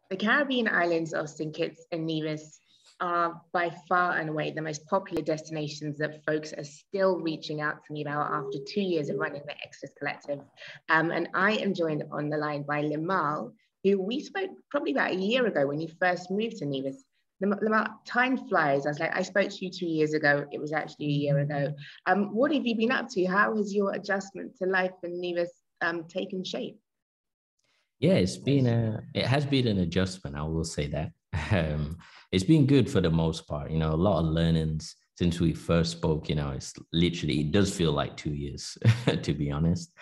The Caribbean islands of St. Kitts and Nevis are by far and away the most popular destinations that folks are still reaching out to me about after 2 years of running the Exodus Collective. And I am joined on the line by Limahl, who we spoke probably about a year ago when you first moved to Nevis. Limahl, time flies. I spoke to you 2 years ago. It was actually a year ago. What have you been up to? How has your adjustment to life in Nevis taken shape? Yeah, it has been an adjustment. I will say that. It's been good for the most part. A lot of learnings since we first spoke. It does feel like 2 years, to be honest.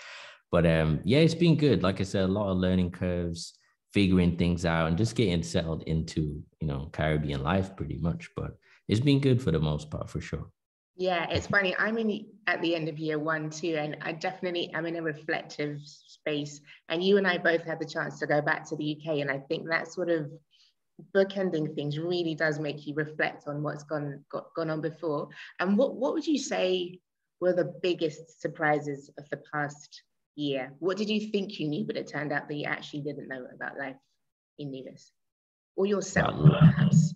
But yeah, it's been good. Like I said, a lot of learning curves, figuring things out, and just getting settled into Caribbean life, pretty much. But it's been good for the most part, for sure. Yeah, it's funny. I'm at the end of year 1 too, and I definitely am in a reflective space. And you and I both had the chance to go back to the UK, and I think that sort of bookending things really does make you reflect on what's gone on before. And what would you say were the biggest surprises of the past year? What did you think you knew, but it turned out that you actually didn't know about life in Nevis or yourself, perhaps?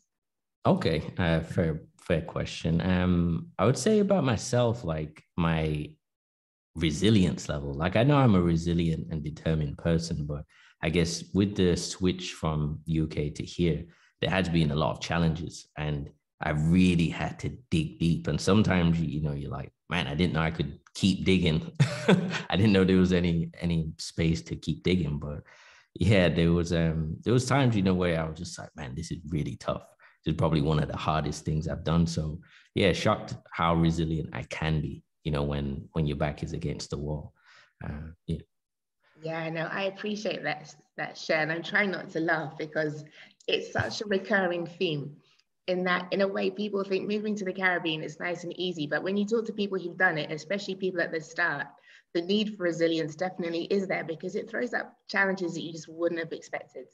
Okay, fair question. I would say about myself, like my resilience level. Like I know I'm a resilient and determined person, but I guess with the switch from UK to here, there has been a lot of challenges, and I really had to dig deep. And sometimes you're like, man, I didn't know I could keep digging. I didn't know there was any space to keep digging, but yeah, there was times where I was just like, man, this is really tough. This is probably one of the hardest things I've done. So yeah, shocked how resilient I can be, when your back is against the wall. Yeah. Yeah, no, I appreciate that share. And I'm trying not to laugh because it's such a recurring theme in that, in a way, people think moving to the Caribbean is nice and easy. But when you talk to people who've done it, especially people at the start, the need for resilience definitely is there because it throws up challenges that you just wouldn't have expected.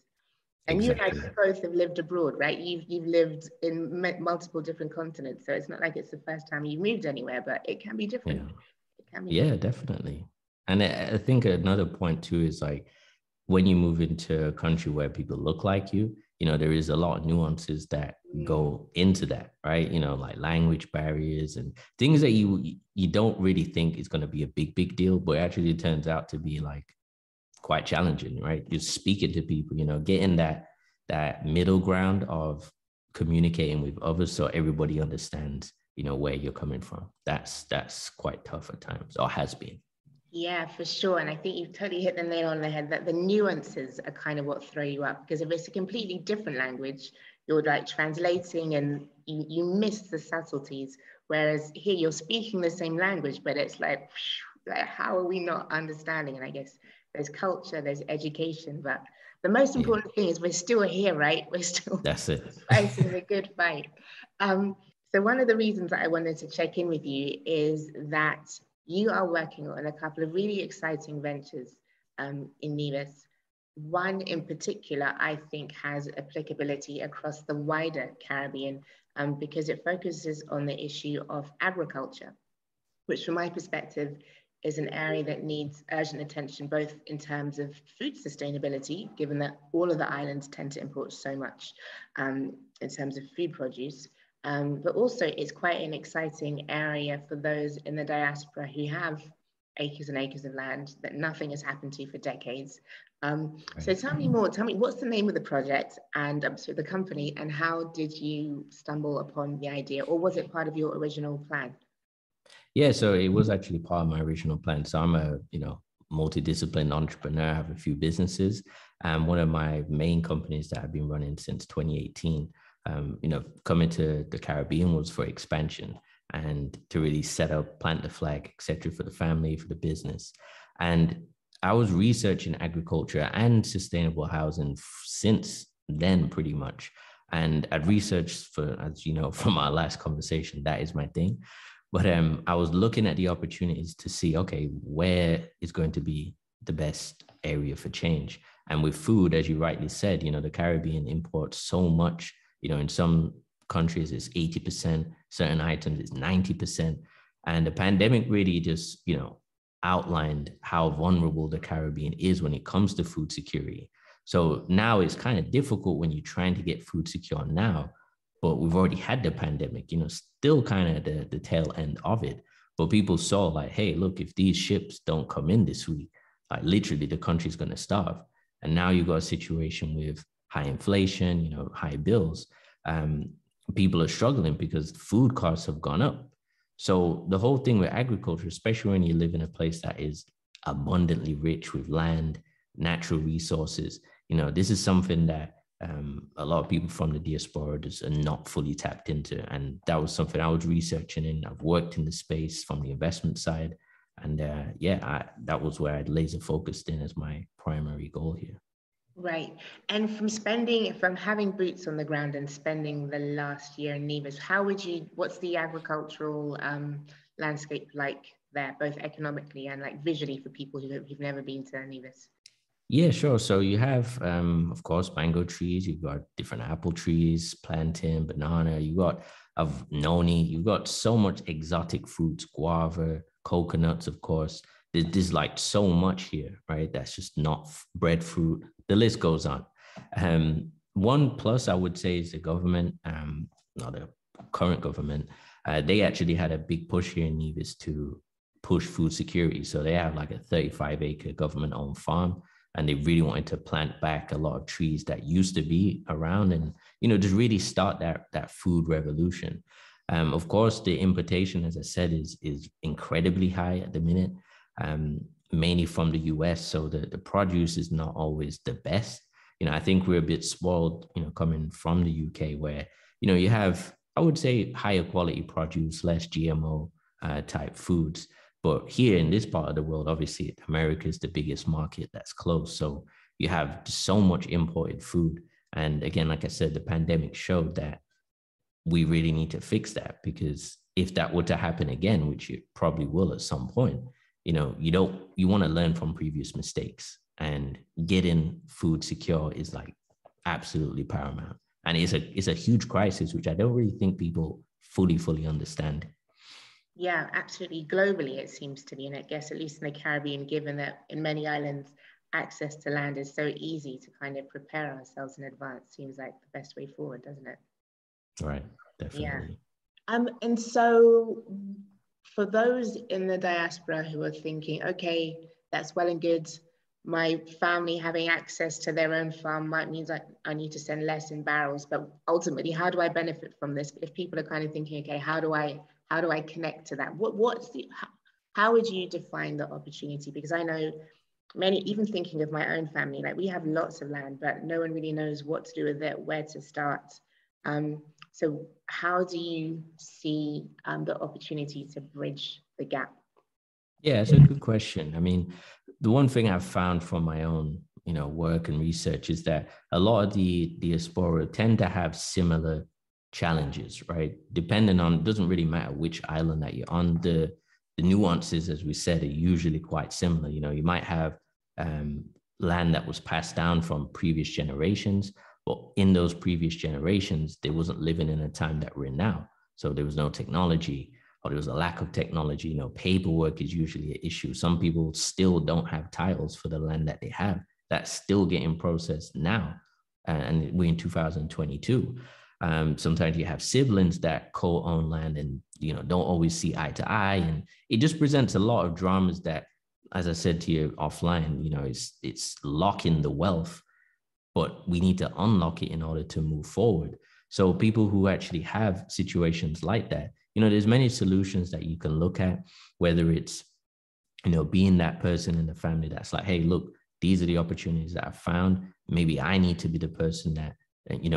And exactly. You and I both have lived abroad, right? You've lived in multiple different continents. So it's not like it's the first time you've moved anywhere, but it can be different. Yeah. It can be different. Definitely. And I think another point too is like when you move into a country where people look like you, there is a lot of nuances that go into that, right? Like language barriers and things that you don't really think is going to be a big deal, but actually it turns out to be like quite challenging, right? Just speaking to people, getting that middle ground of communicating with others so everybody understands, where you're coming from. That's quite tough at times, or has been. Yeah, for sure. And I think you've totally hit the nail on the head that the nuances are kind of what throw you up, because if it's a completely different language, you're like translating and you miss the subtleties. Whereas here you're speaking the same language, but it's like how are we not understanding? And I guess there's culture, there's education, but the most important thing is we're still here, right? We're still that's it. fighting the good fight. So one of the reasons that I wanted to check in with you is that you are working on a couple of really exciting ventures in Nevis. One in particular, I think, has applicability across the wider Caribbean because it focuses on the issue of agriculture, which from my perspective is an area that needs urgent attention, both in terms of food sustainability, given that all of the islands tend to import so much in terms of food produce, but also it's quite an exciting area for those in the diaspora who have acres and acres of land that nothing has happened to for decades. So tell me more, what's the name of the project and so the company, and how did you stumble upon the idea, or was it part of your original plan? Yeah, so it was actually part of my original plan. So I'm a, multidisciplined entrepreneur. I have a few businesses. And one of my main companies that I've been running since 2018, coming to the Caribbean was for expansion and to really set up, plant the flag, et cetera, for the family, for the business. And I was researching agriculture and sustainable housing since then, pretty much. And I'd researched for, as you know, from our last conversation, that is my thing. But I was looking at the opportunities to see, okay, where is going to be the best area for change? And with food, as you rightly said, the Caribbean imports so much, in some countries it's 80%, certain items it's 90%. And the pandemic really just, outlined how vulnerable the Caribbean is when it comes to food security. So now it's kind of difficult when you're trying to get food secure now, but we've already had the pandemic, still kind of the tail end of it. But people saw like, hey, look, if these ships don't come in this week, like literally the country's going to starve. And now you've got a situation with high inflation, high bills. People are struggling because food costs have gone up. So the whole thing with agriculture, especially when you live in a place that is abundantly rich with land, natural resources, this is something that a lot of people from the diaspora just are not fully tapped into. And that was something I was researching, and I've worked in the space from the investment side. And that was where I'd laser focused in as my primary goal here. Right. And from having boots on the ground and spending the last year in Nevis, what's the agricultural landscape like there, both economically and like visually for people who've never been to Nevis? Yeah, sure. So you have, of course, mango trees. You've got different apple trees, plantain, banana. You got noni. You've got so much exotic fruits, guava, coconuts, of course. There's like so much here, right? That's just not breadfruit. The list goes on. One plus I would say is the government, not the current government. They actually had a big push here in Nevis to push food security. So they have like a 35-acre government-owned farm, and they really wanted to plant back a lot of trees that used to be around, and just really start that food revolution. Of course, the importation, as I said, is incredibly high at the minute, mainly from the US. So the produce is not always the best. I think we're a bit spoiled, coming from the UK, where you have, I would say, higher quality produce, less GMO type foods. But here in this part of the world, obviously, America is the biggest market that's closed. So you have so much imported food. And again, like I said, the pandemic showed that we really need to fix that, because if that were to happen again, which it probably will at some point, you want to learn from previous mistakes, and getting food secure is like absolutely paramount. And it's a huge crisis, which I don't really think people fully understand. Yeah, absolutely. Globally, it seems to be, and I guess at least in the Caribbean, given that in many islands, access to land is so easy, to kind of prepare ourselves in advance seems like the best way forward, doesn't it? Right, definitely. Yeah. And so for those in the diaspora who are thinking, okay, that's well and good, my family having access to their own farm might mean that I need to send less in barrels, but ultimately, how do I benefit from this? If people are kind of thinking, okay, how do I connect to that? How would you define the opportunity? Because I know many, even thinking of my own family, like we have lots of land, but no one really knows what to do with it, where to start. So how do you see the opportunity to bridge the gap? Yeah, it's a good question. I mean, the one thing I've found from my own, work and research is that a lot of the diaspora tend to have similar challenges, right? Depending on, it doesn't really matter which island that you're on, the nuances, as we said, are usually quite similar. You might have land that was passed down from previous generations, but in those previous generations, they wasn't living in a time that we're in now. So there was no technology, or there was a lack of technology. Paperwork is usually an issue. Some people still don't have titles for the land that they have. That's still getting processed now. And we're in 2022. Sometimes you have siblings that co-own land and, don't always see eye to eye. And it just presents a lot of dramas that, as I said to you offline, it's locking the wealth, but we need to unlock it in order to move forward. So people who actually have situations like that, there's many solutions that you can look at, whether it's, being that person in the family that's like, hey, look, these are the opportunities that I've found. Maybe I need to be the person that,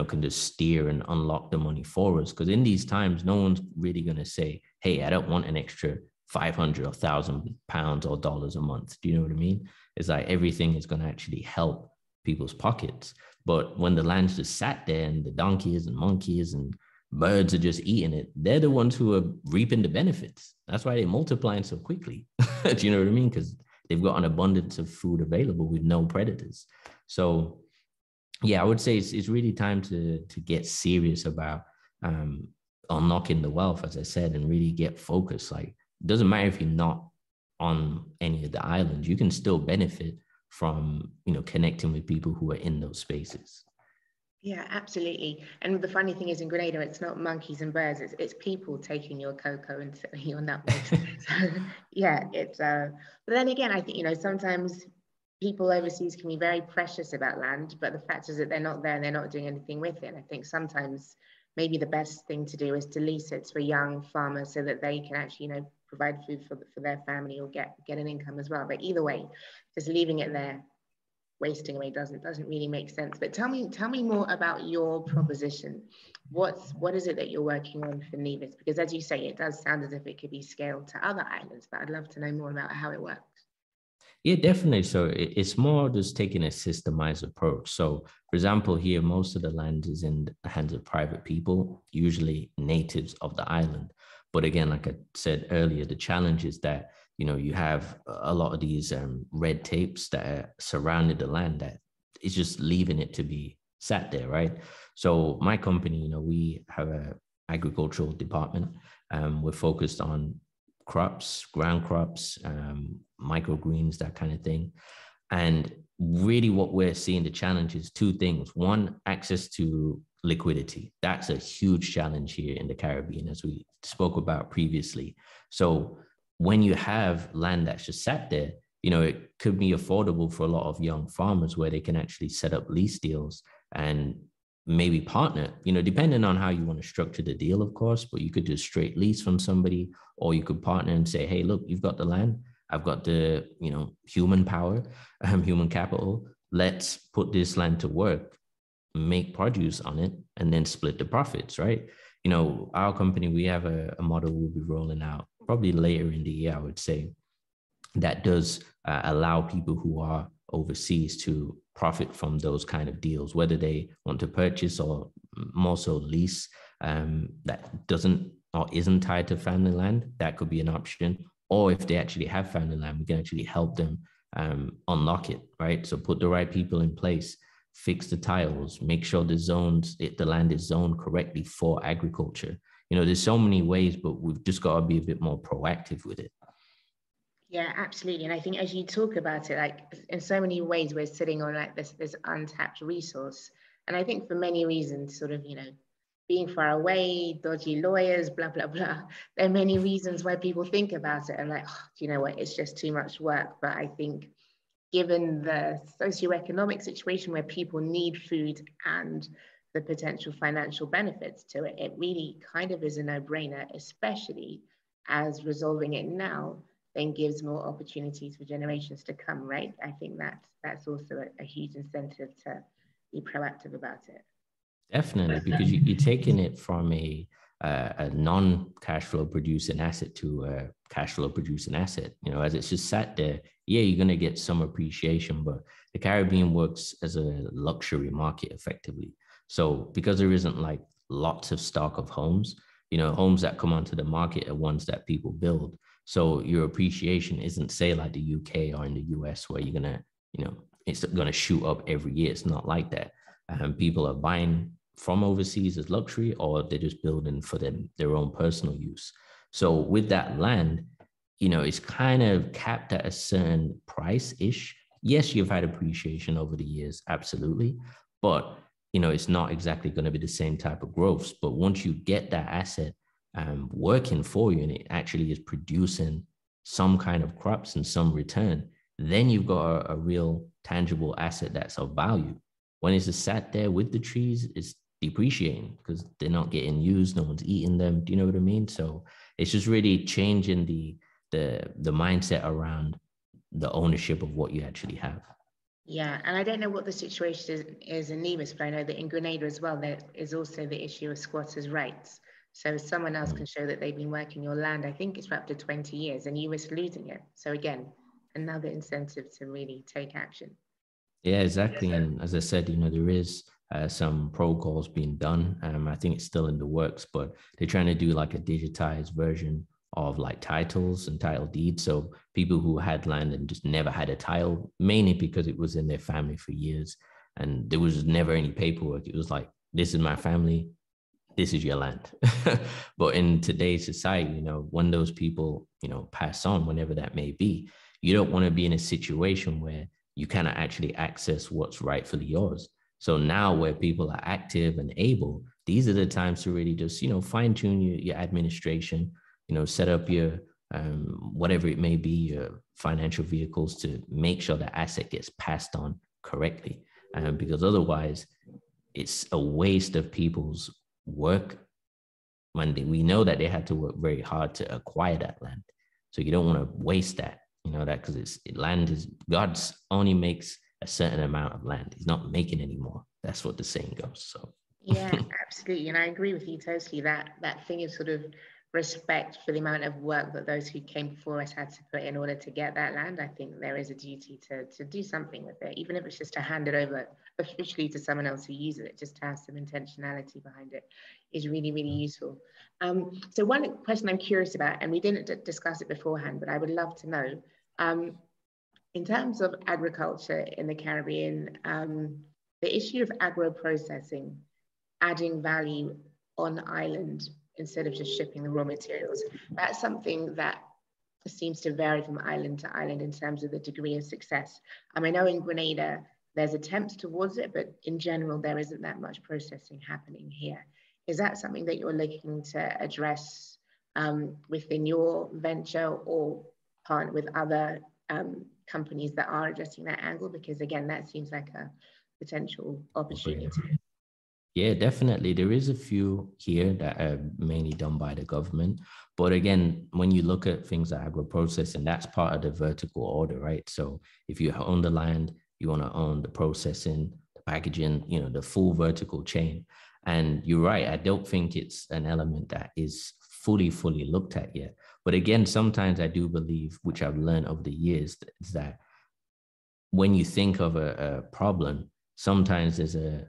can just steer and unlock the money for us. Because in these times, no one's really going to say, hey, I don't want an extra 500 or 1,000 pounds or dollars a month. Do you know what I mean? It's like everything is going to actually help people's pockets. But when the land's just sat there and the donkeys and monkeys and birds are just eating it, they're the ones who are reaping the benefits. That's why they're multiplying so quickly. Do you know what I mean? Because they've got an abundance of food available with no predators. So yeah, I would say it's really time to get serious about unlocking the wealth, as I said, and really get focused. Like, it doesn't matter if you're not on any of the islands, you can still benefit from, connecting with people who are in those spaces. Yeah, absolutely. And the funny thing is, in Grenada, it's not monkeys and birds, it's people taking your cocoa and selling your nutmegs. So yeah, it's but then again, I think, sometimes people overseas can be very precious about land, but the fact is that they're not there and they're not doing anything with it. And I think sometimes maybe the best thing to do is to lease it to a young farmer so that they can actually, provide food for their family or get an income as well. But either way, just leaving it there wasting away doesn't really make sense. But tell me more about your proposition. What is it that you're working on for Nevis? Because as you say, it does sound as if it could be scaled to other islands, but I'd love to know more about how it works. Yeah, definitely. So it's more just taking a systemized approach. So, for example, here, most of the land is in the hands of private people, usually natives of the island. But again, like I said earlier, the challenge is that, you have a lot of these red tapes that are surrounding the land that is just leaving it to be sat there, right? So my company, we have a agricultural department. We're focused on crops, ground crops, microgreens, that kind of thing. And really what we're seeing, the challenge is two things. One, access to liquidity. That's a huge challenge here in the Caribbean, as we spoke about previously. So when you have land that's just sat there, it could be affordable for a lot of young farmers where they can actually set up lease deals and maybe partner, depending on how you want to structure the deal, of course, but you could do a straight lease from somebody, or you could partner and say, hey, look, you've got the land. I've got the, human power, human capital. Let's put this land to work, make produce on it, and then split the profits, right? Our company, we have a model we'll be rolling out probably later in the year, I would say, that does allow people who are overseas to profit from those kind of deals, whether they want to purchase or more so lease, that doesn't or isn't tied to family land. That could be an option. Or if they actually have family land, we can actually help them unlock it, right? So put the right people in place, fix the tiles, make sure the land is zoned correctly for agriculture. There's so many ways, but we've just got to be a bit more proactive with it. Yeah, absolutely. And I think as you talk about it, like in so many ways, we're sitting on like this untapped resource. And I think for many reasons, sort of, being far away, dodgy lawyers, blah, blah, blah. There are many reasons why people think about it and like, oh, do you know what, it's just too much work. But I think given the socioeconomic situation where people need food and the potential financial benefits to it, it really kind of is a no-brainer, especially as resolving it now then gives more opportunities for generations to come, right? I think that's also a huge incentive to be proactive about it. Definitely, because you're taking it from a non-cash flow producing asset to a cash flow producing asset. As it's just sat there, yeah, you're going to get some appreciation, but the Caribbean works as a luxury market effectively. So because there isn't like lots of stock of homes, homes that come onto the market are ones that people build. So your appreciation isn't, say, like the UK or in the US, where you're going to, it's going to shoot up every year. It's not like that. People are buying from overseas as luxury, or they're just building for their own personal use. So with that land, it's kind of capped at a certain price-ish. Yes, you've had appreciation over the years, absolutely. But, it's not exactly going to be the same type of growth. But once you get that asset working for you and it actually is producing some kind of crops and some return, then you've got a real tangible asset that's of value. When it's just sat there with the trees, it's depreciating because they're not getting used, no one's eating them. Do you know what I mean? So it's just really changing the mindset around the ownership of what you actually have. Yeah, and I don't know what the situation is in Nevis, but I know that in Grenada as well, there is also the issue of squatters' rights. So if someone else can show that they've been working your land, I think it's for up to 20 years, and you risk losing it. So again, another incentive to really take action. Yeah, exactly. And as I said, there is some protocols being done. I think it's still in the works, but they're trying to do like a digitized version of like titles and title deeds. So people who had land and just never had a title, mainly because it was in their family for years and there was never any paperwork. It was like, this is my family, this is your land. But in today's society, when those people, pass on, whenever that may be, you don't want to be in a situation where you cannot actually access what's rightfully yours. So now where people are active and able, these are the times to really just, fine tune your administration, set up your, whatever it may be, your financial vehicles to make sure the asset gets passed on correctly. Because otherwise it's a waste of people's work when we know that they had to work very hard to acquire that land. So you don't want to waste that, that because land is, God's only makes a certain amount of land. He's not making any more. That's what the saying goes. So yeah, absolutely. And I agree with you totally that thing is sort of respect for the amount of work that those who came before us had to put in order to get that land. I think there is a duty to do something with it, even if it's just to hand it over officially to someone else who uses it, just to have some intentionality behind it is really, really useful. So one question I'm curious about, and we didn't discuss it beforehand, but I would love to know, in terms of agriculture in the Caribbean, the issue of agro-processing, adding value on island instead of just shipping the raw materials. That's something that seems to vary from island to island in terms of the degree of success. I know in Grenada, there's attempts towards it, but in general, there isn't that much processing happening here. Is that something that you're looking to address within your venture or partner with other companies that are addressing that angle? Because again, that seems like a potential opportunity. Yeah, definitely. There is a few here that are mainly done by the government. But again, when you look at things like agro-processing, that's part of the vertical order, right? So if you own the land, you want to own the processing, the packaging, the full vertical chain. And you're right, I don't think it's an element that is fully looked at yet. But again, sometimes I do believe, which I've learned over the years, is that when you think of a problem, sometimes there's a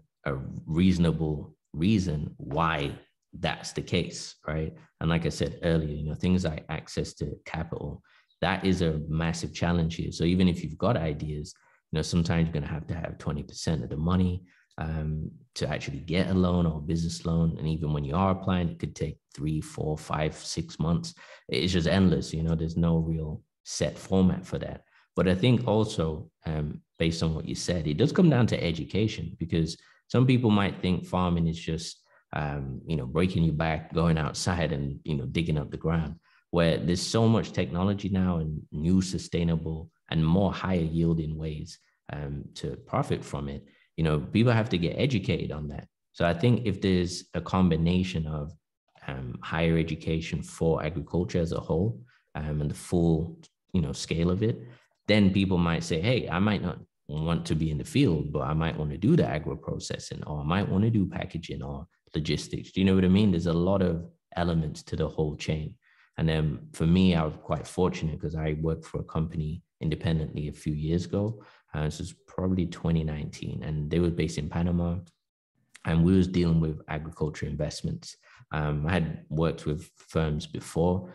reasonable reason why that's the case, right? And like I said earlier, things like access to capital, that is a massive challenge here. So even if you've got ideas, sometimes you're going to have 20% of the money to actually get a loan or a business loan. And even when you are applying, it could take 3, 4, 5, 6 months. It's just endless. There's no real set format for that. But I think also, based on what you said, it does come down to education, because some people might think farming is just, breaking your back, going outside and, digging up the ground, where there's so much technology now and new sustainable and more higher yielding ways to profit from it. People have to get educated on that. So I think if there's a combination of higher education for agriculture as a whole and the full, scale of it, then people might say, hey, I might not want to be in the field, but I might want to do the agro processing, or I might want to do packaging or logistics. Do you know what I mean? There's a lot of elements to the whole chain. And then for me, I was quite fortunate because I worked for a company independently a few years ago. This was probably 2019, and they were based in Panama, and we was dealing with agriculture investments. I had worked with firms before,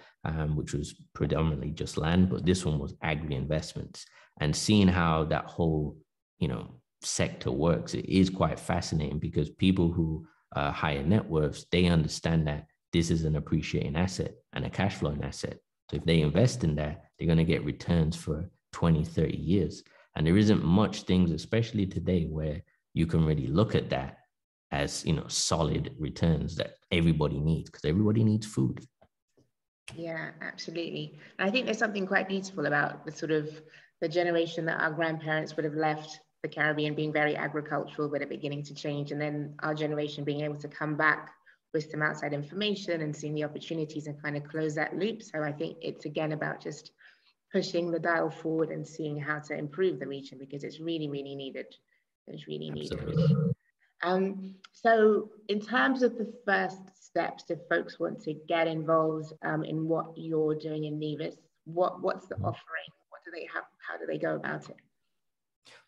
which was predominantly just land, but this one was agri investments. And seeing how that whole, sector works, it is quite fascinating, because people who are higher net worths, they understand that this is an appreciating asset and a cash flowing asset. So if they invest in that, they're going to get returns for 20, 30 years. And there isn't much things, especially today, where you can really look at that as, solid returns that everybody needs, because everybody needs food. Yeah, absolutely. And I think there's something quite beautiful about the sort of the generation that our grandparents would have left the Caribbean being very agricultural, but it beginning to change. And then our generation being able to come back with some outside information and seeing the opportunities and kind of close that loop. So I think it's again about just pushing the dial forward and seeing how to improve the region, because it's really, really needed. It's really Absolutely. needed. So in terms of the first steps, if folks want to get involved in what you're doing in Nevis, what's the offering? What do they have? How do they go about it?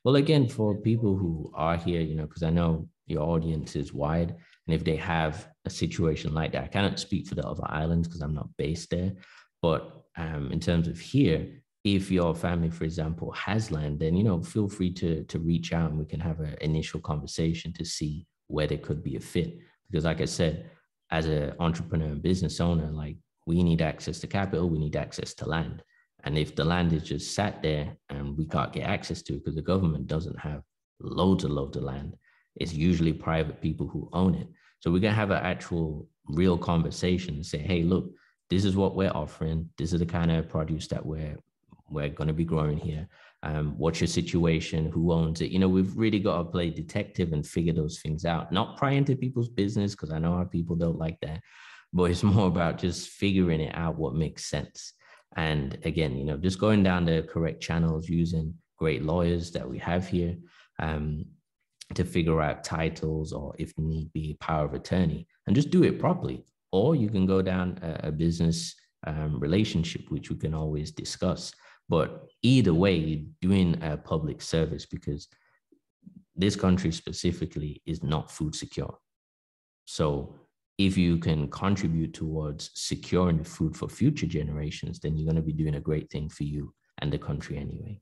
Well, again, for people who are here, because I know your audience is wide, and if they have a situation like that, I cannot speak for the other islands because I'm not based there. But in terms of here, if your family, for example, has land, then, feel free to reach out and we can have an initial conversation to see where there could be a fit. Because like I said, as an entrepreneur and business owner, like we need access to capital, we need access to land. And if the land is just sat there and we can't get access to it because the government doesn't have loads of land, it's usually private people who own it. So we're going to have an actual real conversation and say, hey, look, this is what we're offering. This is the kind of produce that we're going to be growing here. What's your situation? Who owns it? We've really got to play detective and figure those things out, not pry into people's business, because I know our people don't like that, but it's more about just figuring it out, what makes sense. And again, just going down the correct channels, using great lawyers that we have here to figure out titles, or if need be, power of attorney, and just do it properly. Or you can go down a business relationship, which we can always discuss. But either way, you're doing a public service, because this country specifically is not food secure. So if you can contribute towards securing the food for future generations, then you're going to be doing a great thing for you and the country anyway.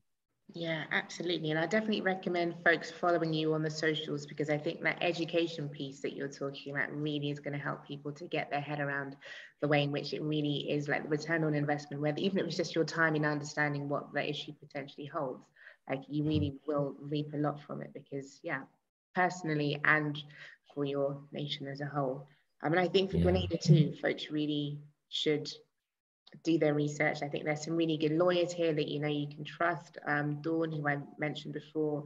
Yeah, absolutely. And I definitely recommend folks following you on the socials, because I think that education piece that you're talking about really is going to help people to get their head around the way in which it really is like the return on investment, whether even if it's just your time in understanding what the issue potentially holds, like you really will reap a lot from it, because personally and for your nation as a whole. And I think for Grenada too, folks really should do their research. I think there's some really good lawyers here that you can trust. Dawn, who I mentioned before,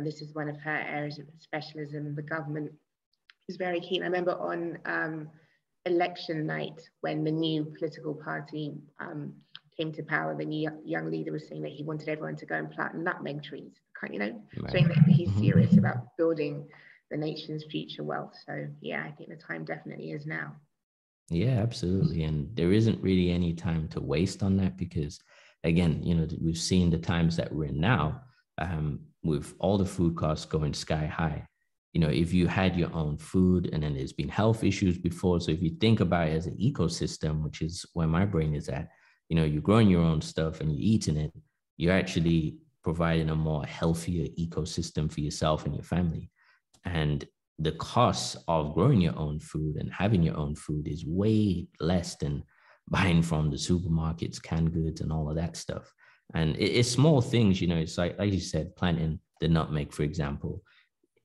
this is one of her areas of specialism. The government is very keen. I remember on election night, when the new political party came to power, the new young leader was saying that he wanted everyone to go and plant nutmeg trees, saying that he's serious about building the nation's future wealth. So yeah, I think the time definitely is now. Yeah, absolutely. And there isn't really any time to waste on that, because again, we've seen the times that we're in now, with all the food costs going sky high. If you had your own food, and then there's been health issues before. So if you think about it as an ecosystem, which is where my brain is at, you're growing your own stuff and you're eating it, you're actually providing a more healthier ecosystem for yourself and your family. And the costs of growing your own food and having your own food is way less than buying from the supermarkets, canned goods, and all of that stuff. And it's small things, it's like you said, planting the nutmeg, for example.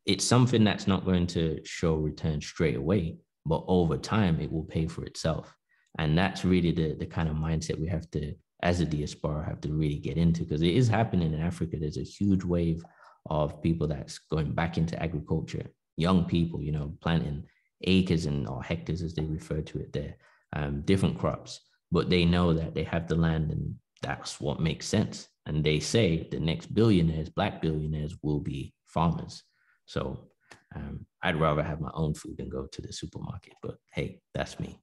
It's something that's not going to show return straight away, but over time, it will pay for itself. And that's really the kind of mindset we have to, as a diaspora, have to really get into, because it is happening in Africa. There's a huge wave of people that's going back into agriculture. Young people, planting acres or hectares, as they refer to it there, different crops, but they know that they have the land and that's what makes sense. And they say the next billionaires, Black billionaires, will be farmers. So I'd rather have my own food than go to the supermarket, but hey, that's me.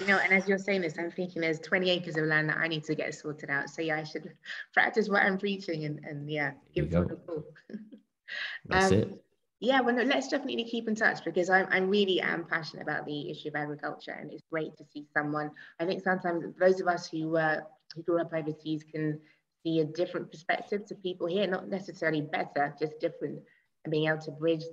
Yeah, and as you're saying this, I'm thinking there's 20 acres of land that I need to get sorted out. So yeah, I should practice what I'm preaching and give it a call. That's it. Yeah, well, no, let's definitely keep in touch, because I really am passionate about the issue of agriculture, and it's great to see someone. I think sometimes those of us who grew up overseas can see a different perspective to people here, not necessarily better, just different, and being able to bridge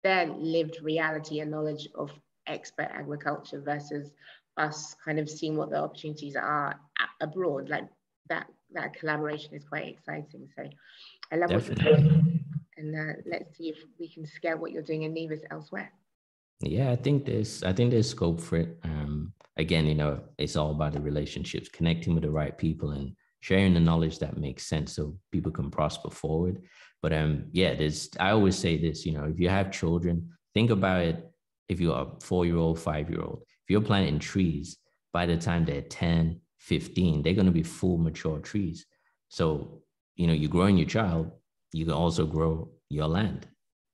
their lived reality and knowledge of expert agriculture versus us kind of seeing what the opportunities are abroad. Like that collaboration is quite exciting. So I love what you're doing. And let's see if we can scale what you're doing in Nevis elsewhere. Yeah, I think there's scope for it. Again, it's all about the relationships, connecting with the right people and sharing the knowledge that makes sense so people can prosper forward. But I always say this, if you have children, think about it. If you're a 4-year-old, 5-year-old, if you're planting trees, by the time they're 10, 15, they're going to be full mature trees. So, you're growing your child, you can also grow your land.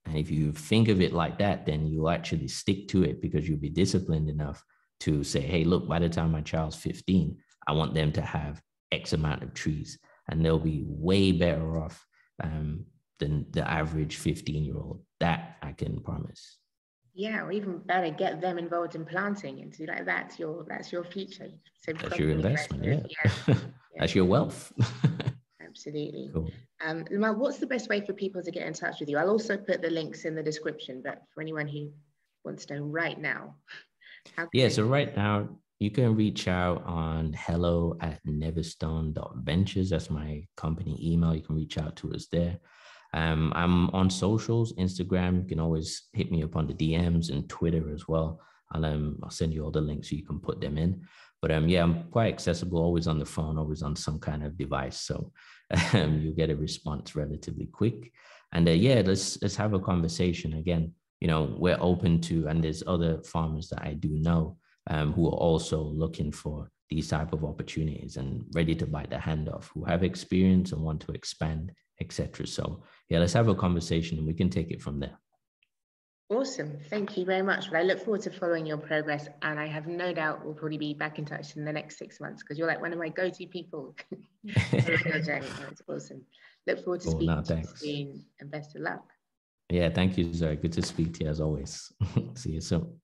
And if you think of it like that, then you'll actually stick to it, because you'll be disciplined enough to say, hey, look, by the time my child's 15, I want them to have X amount of trees, and they'll be way better off than the average 15-year-old. That I can promise. Yeah, or even better, get them involved in planting and do like that's your future. So that's your investment, yeah. That's your wealth. Absolutely. Cool. Limahl, what's the best way for people to get in touch with you? I'll also put the links in the description, but for anyone who wants to know right now. So right now, You can reach out on hello@nevistone.ventures. That's my company email. You can reach out to us there. I'm on socials, Instagram. You can always hit me up on the DMs, and Twitter as well. I'll send you all the links so you can put them in. But yeah, I'm quite accessible, always on the phone, always on some kind of device. So you get a response relatively quick. And yeah, let's have a conversation again. We're open to, and there's other farmers that I do know who are also looking for these type of opportunities and ready to bite the hand off, who have experience and want to expand, etc. So yeah, let's have a conversation and we can take it from there. Awesome. Thank you very much. But I look forward to following your progress, and I have no doubt we'll probably be back in touch in the next 6 months, because you're like one of my go-to people. Your journey. It's awesome. Look forward to speaking to you soon, and best of luck. Yeah, thank you, Zoe. Good to speak to you as always. See you soon.